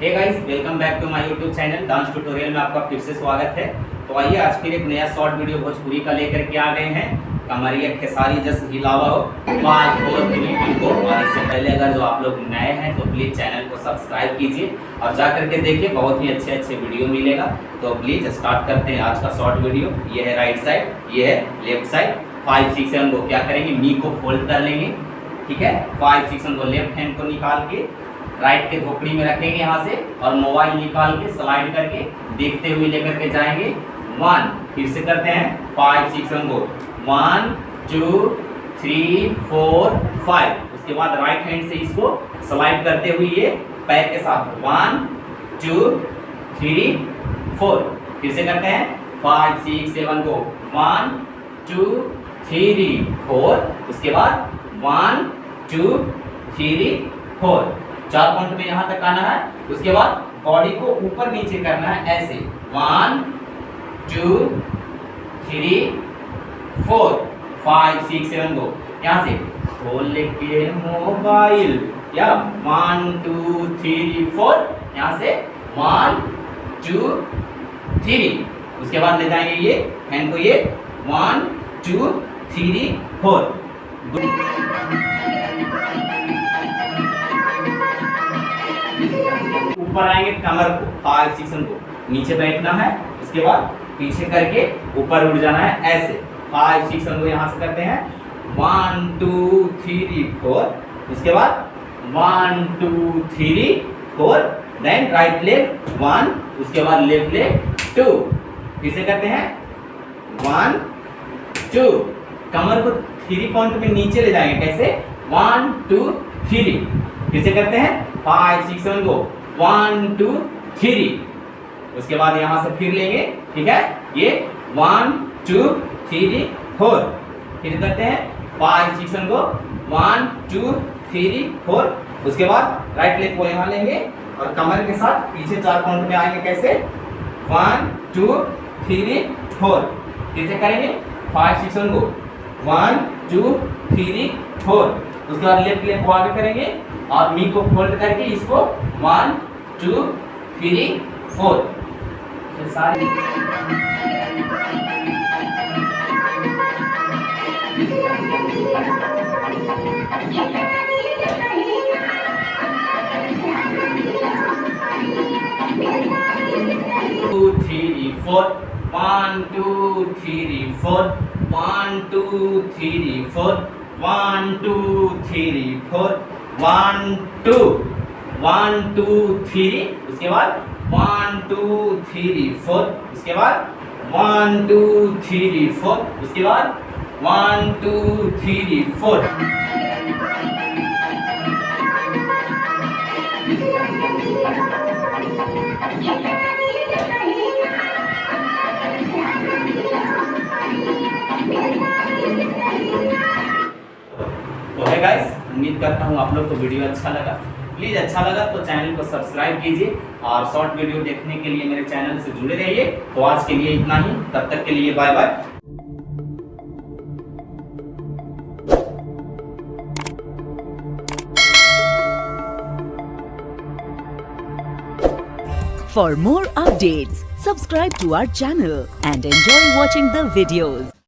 Hey guys, welcome back to my YouTube channel dance tutorial में आपका फिर से स्वागत है। तो आइए आज फिर एक नया शॉर्ट वीडियो भोजपुरी का लेकर के आ गए हैं। कमरिया खेसारी जस हिलावा हो 5 4 3 2 और इससे पहले अगर जो आप लोग नए हैं तो प्लीज़ चैनल को सब्सक्राइब कीजिए और जा करके देखिए, बहुत ही अच्छे वीडियो मिलेगा। तो प्लीज़ स्टार्ट करते हैं आज का शॉर्ट वीडियो। ये है राइट साइड, ये है लेफ्ट साइड। 5 6 7 को क्या करेंगे, नी को फोल्ड कर लेंगे, ठीक है। 5 6 7 को लेफ्ट हैंड को निकाल के राइट के खोपड़ी में रखेंगे यहाँ से और मोबाइल निकाल के स्लाइड करके देखते हुए लेकर के जाएंगे 1। फिर से करते हैं 5 6 7 को 1 2 3 4 5। उसके बाद राइट हैंड से इसको स्लाइड करते हुए ये पैर के साथ 1 2 3 4। फिर से करते हैं 5 6 7 को 1 2 3 4। उसके बाद 1 2 3 4। 4 पॉइंट में यहाँ तक आना है। उसके बाद बॉडी को ऊपर नीचे करना है ऐसे 1 2 3 4 5 6 7 को यहाँ से खोल के मोबाइल या 1 2 3 4 यहाँ से 1 2 3। उसके बाद ले जाएंगे ये हैंड को ये 1 2 3 4। ऊपर आएंगे कमर को 5 6 7 को नीचे बैठना है। उसके बाद पीछे करके ऊपर उड़ जाना है ऐसे 5 6 7 को यहाँ से करते हैं 1 2 3 4। उसके बाद 1 2 3 4। Then right leg 1। उसके बाद लेफ्ट लेग 2। फिर से करते हैं 1 2। कमर को 3 पॉइंट में नीचे ले जाएंगे कैसे 1 2 3। फिर से करते हैं 5 6 7 को 1 2 3। उसके बाद यहाँ से फिर लेंगे, ठीक है। ये 1 2 3 4। फिर करते हैं 5 6 7 को 1 2 3 4। उसके बाद राइट लेग को यहाँ लेंगे और कमर के साथ पीछे 4 पॉइंट में आएंगे कैसे 1 2 3 4। फिर से करेंगे 5 6 7 को 1 2 3 4। उसके बाद लेफ्ट लेग को आगे करेंगे और नी को फोल्ड करके इसको 1 2 3 4। सारे 2 3 4 1 2 3 4 1 2 3 4 1 2 3 4 1 2 1 2 3। उसके बाद 1 2 3 4। उसके बाद 1 2 3 4। उसके बाद 1 2 3 4। तो है गाइस, उम्मीद करता हूँ आप लोग को वीडियो अच्छा लगा। प्लीज़ अच्छा लगा तो चैनल को सब्सक्राइब कीजिए और शॉर्ट वीडियो देखने के लिए मेरे चैनल से जुड़े रहिए। तो आज के लिए इतना ही, तब तक के लिए bye bye. For more updates, subscribe to our channel and enjoy watching the videos.